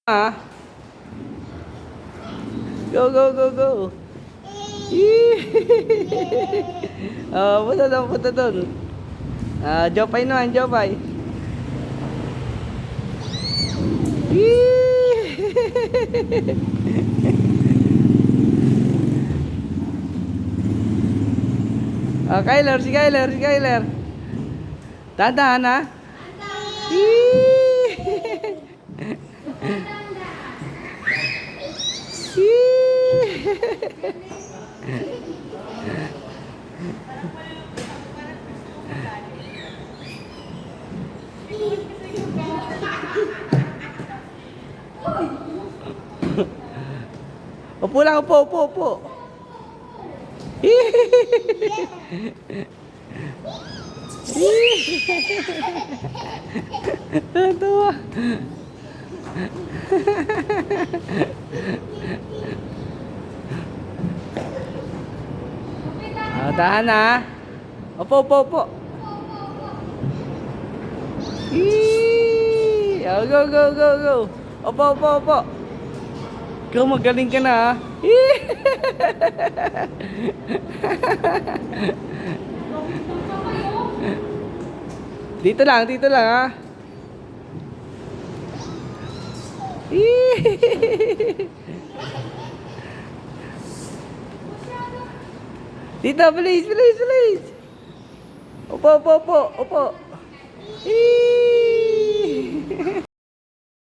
Ah. Go, go, go, go. Oh, punta doon. Jopay naman, Jopay. Oh, Kyler, si Kyler, si Kyler. Dahan-dahan ha. Upo lang, upo, upo, upo. Tawa. Dahan na. Upo, upo, upo. Oh, go, go, go, go. Upo, upo, upo. Ikaw magaling ka na ha. Dito lang ha. Dito, please, please, please. Upo, upo, upo, upo.